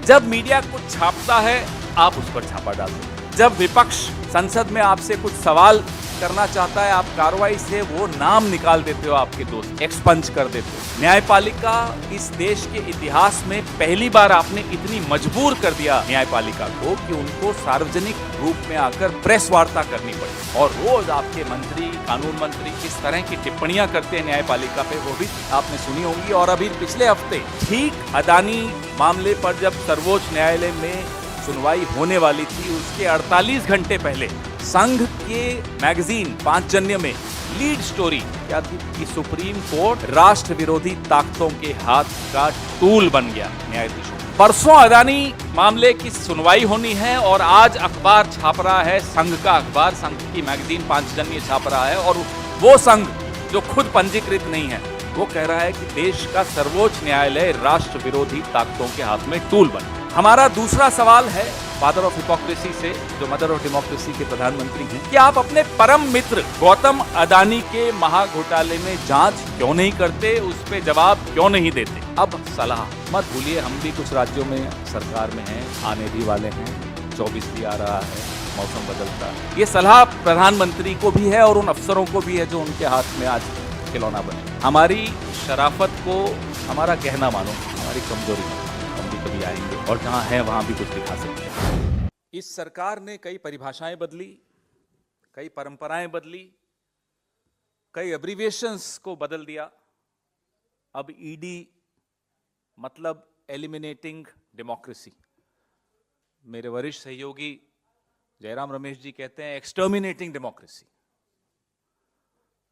जब मीडिया कुछ छापता है आप उस पर छापा डालते हैं। जब विपक्ष संसद में आपसे कुछ सवाल करना चाहता है, आप कार्रवाई से वो नाम निकाल देते हो, आपके दोस्त एक्सपंज कर देते हो। न्यायपालिका इस देश के इतिहास में पहली बार आपने इतनी मजबूर कर दिया न्यायपालिका को कि उनको सार्वजनिक रूप में आकर प्रेस वार्ता करनी पड़ी। और रोज आपके मंत्री, कानून मंत्री किस तरह की टिप्पणियां करते हैं न्यायपालिका पे, वो भी आपने सुनी होंगी। और अभी पिछले हफ्ते ठीक अदानी मामले पर जब सर्वोच्च न्यायालय में सुनवाई होने वाली थी, उसके 48 घंटे पहले संघ के मैगजीन पांचजन्य में लीड स्टोरी क्या थी कि सुप्रीम कोर्ट राष्ट्र विरोधी ताकतों के हाथ का टूल बन गया न्यायाधीशों। परसों अदानी मामले की सुनवाई होनी है और आज अखबार छाप रहा है, संघ का अखबार, संघ की मैगजीन पांचजन्य छाप रहा है, और वो संघ जो खुद पंजीकृत नहीं है वो कह रहा है कि देश का सर्वोच्च न्यायालय राष्ट्र विरोधी ताकतों के हाथ में टूल बन। हमारा दूसरा सवाल है फादर ऑफ हिपोक्रेसी से, जो मदर ऑफ डेमोक्रेसी के प्रधानमंत्री हैं, कि आप अपने परम मित्र गौतम अदानी के महाघोटाले में जांच क्यों नहीं करते, उस पे जवाब क्यों नहीं देते। अब सलाह मत भूलिए, हम भी कुछ राज्यों में सरकार में हैं, आने भी वाले हैं, 24 भी आ रहा है, मौसम बदलता है। ये सलाह प्रधानमंत्री को भी है और उन अफसरों को भी है जो उनके हाथ में आज खिलौना बने। हमारी शराफत को हमारा गहना मानो, हमारी कमजोरी मानो। हम भी कभी आएंगे और जहां है वहां भी कुछ दिखा सकते हैं। इस सरकार ने कई परिभाषाएं बदली, कई परंपराएं बदली, कई एब्रीविएशंस को बदल दिया। अब ईडी मतलब एलिमिनेटिंग डेमोक्रेसी। मेरे वरिष्ठ सहयोगी जयराम रमेश जी कहते हैं एक्सटर्मिनेटिंग डेमोक्रेसी।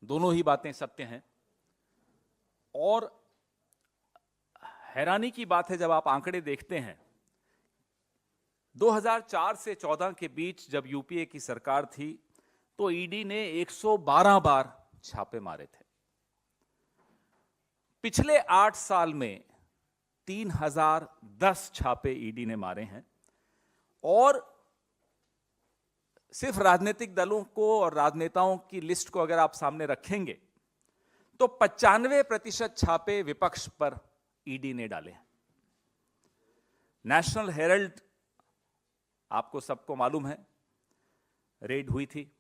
दोनों ही बातें सत्य हैं। और हैरानी की बात है जब आप आंकड़े देखते हैं, 2004 से 14 के बीच जब यूपीए की सरकार थी तो ईडी ने 112 बार छापे मारे थे। पिछले 8 साल में 3010 छापे ईडी ने मारे हैं। और सिर्फ राजनीतिक दलों को और राजनेताओं की लिस्ट को अगर आप सामने रखेंगे तो 95% छापे विपक्ष पर ईडी ने डाले हैं। नेशनल हेरल्ड, आपको सबको मालूम है, रेड हुई थी।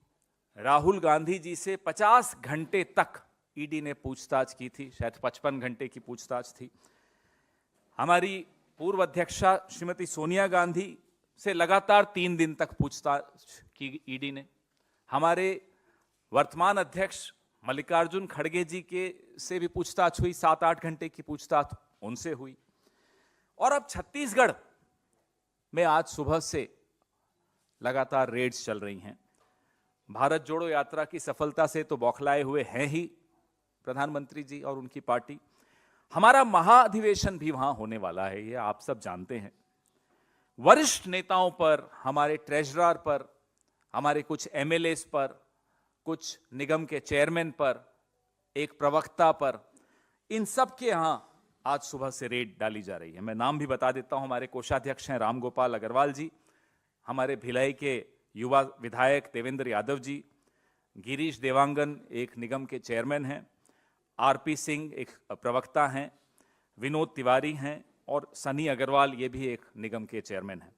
राहुल गांधी जी से 50 घंटे तक ईडी ने पूछताछ की थी, शायद 55 घंटे की पूछताछ थी। हमारी पूर्व अध्यक्षा श्रीमती सोनिया गांधी से लगातार 3 दिन तक पूछताछ की ईडी ने। हमारे वर्तमान अध्यक्ष मल्लिकार्जुन खड़गे जी के से भी पूछताछ हुई, 7-8 घंटे की पूछताछ उनसे हुई। और अब छत्तीसगढ़ में आज सुबह से लगातार रेड्स चल रही हैं। भारत जोड़ो यात्रा की सफलता से तो बौखलाए हुए हैं ही प्रधानमंत्री जी और उनकी पार्टी। हमारा महाधिवेशन भी वहां होने वाला है, ये आप सब जानते हैं। वरिष्ठ नेताओं पर, हमारे ट्रेजरर पर, हमारे कुछ एमएलएस पर, कुछ निगम के चेयरमैन पर, एक प्रवक्ता पर, इन सब के यहां आज सुबह से रेड डाली जा रही है। मैं नाम भी बता देता हूं। हमारे कोषाध्यक्ष हैं रामगोपाल अग्रवाल जी, हमारे भिलाई के युवा विधायक देवेंद्र यादव जी, गिरीश देवांगन एक निगम के चेयरमैन हैं, आरपी सिंह एक प्रवक्ता हैं, विनोद तिवारी हैं और सनी अग्रवाल ये भी एक निगम के चेयरमैन हैं।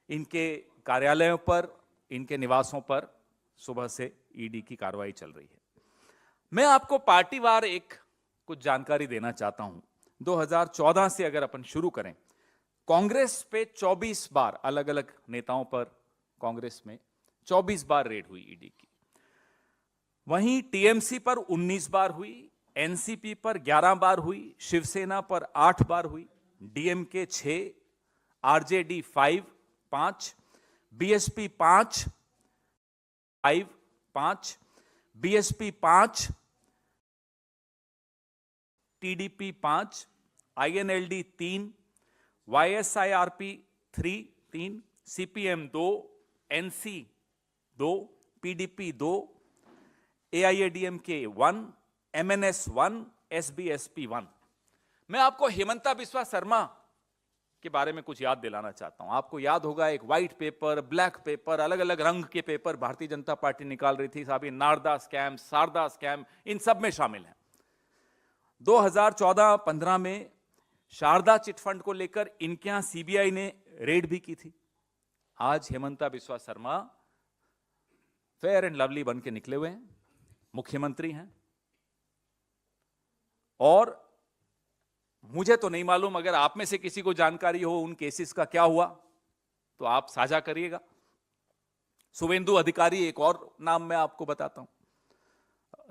इनके कार्यालयों पर, इनके निवासों पर सुबह से ईडी की कार्रवाई चल रही है। मैं आपको पार्टीवार एक कुछ जानकारी देना चाहता हूं। 2014 से अगर अपन शुरू करें, कांग्रेस पे 24 बार, अलग अलग नेताओं पर कांग्रेस में 24 बार रेड हुई ईडी की। वहीं टीएमसी पर 19 बार हुई, एनसीपी पर 11 बार हुई, शिवसेना पर 8 बार हुई, DMK 6, RJD 5, BSP 5, BSP 5, TDP 5, INLD 3, वाईएसआईआरपी 3, CPM 2, NC 2, PDP 2, AIADMK 1, MNS 1, SBSP 1। मैं आपको हिमंता बिस्वा शर्मा के बारे में कुछ याद दिलाना चाहता हूं। आपको याद होगा एक व्हाइट पेपर, ब्लैक पेपर, अलग अलग रंग के पेपर भारतीय जनता पार्टी निकाल रही थी। साहब ये नारदा स्कैम, शारदा स्कैम, इन सब में शामिल है। 2014-15 में शारदा चिटफंड को लेकर इनके यहां सीबीआई ने रेड भी की थी। आज Himanta Biswa Sarma fair and lovely बन के निकले हुए हैं, मुख्यमंत्री हैं। और मुझे तो नहीं मालूम, अगर आप में से किसी को जानकारी हो उन केसेस का क्या हुआ तो आप साझा करिएगा। शुभेंदु अधिकारी एक और नाम मैं आपको बताता हूं,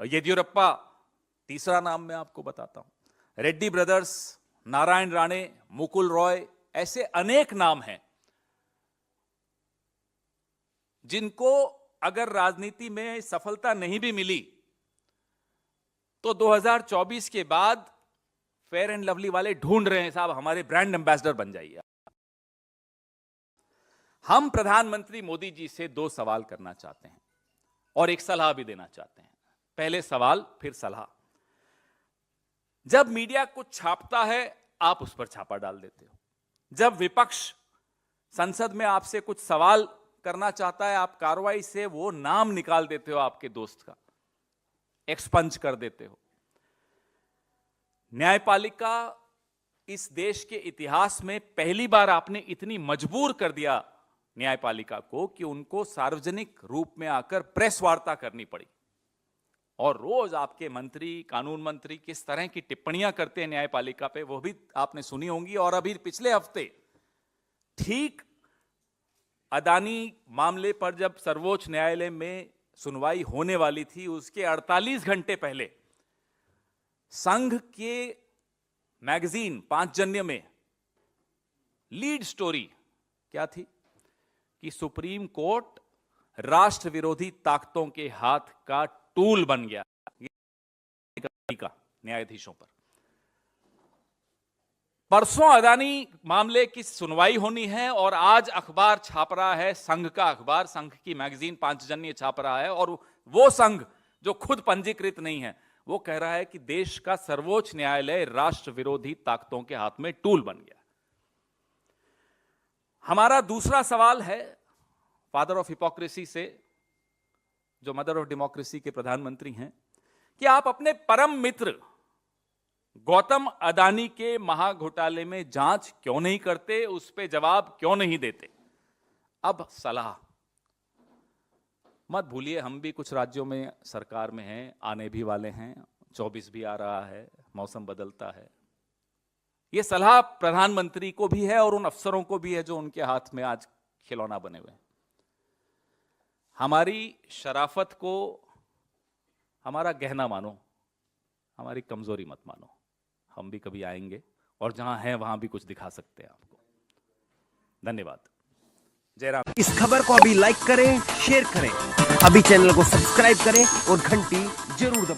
येदियुरप्पा तीसरा नाम मैं आपको बताता हूं, रेड्डी ब्रदर्स, नारायण राणे, मुकुल रॉय, ऐसे अनेक नाम हैं जिनको अगर राजनीति में सफलता नहीं भी मिली तो 2024 के बाद फेयर एंड लवली वाले ढूंढ रहे हैं, साहब हमारे ब्रांड एम्बेसडर बन जाइए। हम प्रधानमंत्री मोदी जी से 2 सवाल करना चाहते हैं और एक सलाह भी देना चाहते हैं। पहले सवाल फिर सलाह। जब मीडिया कुछ छापता है आप उस पर छापा डाल देते हो। जब विपक्ष संसद में आपसे कुछ सवाल करना चाहता है आप कार्रवाई से वो नाम निकाल देते हो आपके दोस्त का, एक्सपंज कर देते हो। न्यायपालिका इस देश के इतिहास में पहली बार आपने इतनी मजबूर कर दिया न्यायपालिका को कि उनको सार्वजनिक रूप में आकर प्रेस वार्ता करनी पड़ी। और रोज आपके मंत्री, कानून मंत्री किस तरह की टिप्पणियां करते हैं न्यायपालिका पे, वो भी आपने सुनी होंगी। और अभी पिछले हफ्ते ठीक अदानी मामले पर जब सर्वोच्च न्यायालय में सुनवाई होने वाली थी उसके 48 घंटे पहले संघ के मैगजीन पांचजन्य में लीड स्टोरी क्या थी कि सुप्रीम कोर्ट राष्ट्र विरोधी ताकतों के हाथ का टूल बन गया का न्यायाधीशों पर। परसों अदानी मामले की सुनवाई होनी है और आज अखबार छाप रहा है, संघ का अखबार, संघ की मैगजीन पांचजन्य छाप रहा है, और वो संघ जो खुद पंजीकृत नहीं है वो कह रहा है कि देश का सर्वोच्च न्यायालय राष्ट्र विरोधी ताकतों के हाथ में टूल बन गया। हमारा दूसरा सवाल है फादर ऑफ हिपोक्रेसी से, जो मदर ऑफ डेमोक्रेसी के प्रधानमंत्री हैं, कि आप अपने परम मित्र गौतम अदानी के महाघोटाले में जांच क्यों नहीं करते, उस पे जवाब क्यों नहीं देते। अब सलाह मत भूलिए, हम भी कुछ राज्यों में सरकार में हैं, आने भी वाले हैं, 24 भी आ रहा है, मौसम बदलता है। यह सलाह प्रधानमंत्री को भी है और उन अफसरों को भी है जो उनके हाथ में आज खिलौना बने हुए हैं। हमारी शराफत को हमारा गहना मानो, हमारी कमजोरी मत मानो। हम भी कभी आएंगे और जहां हैं वहां भी कुछ दिखा सकते हैं आपको। धन्यवाद। जयराम। इस खबर को अभी लाइक करें, शेयर करें, अभी चैनल को सब्सक्राइब करें और घंटी जरूर दबाएं।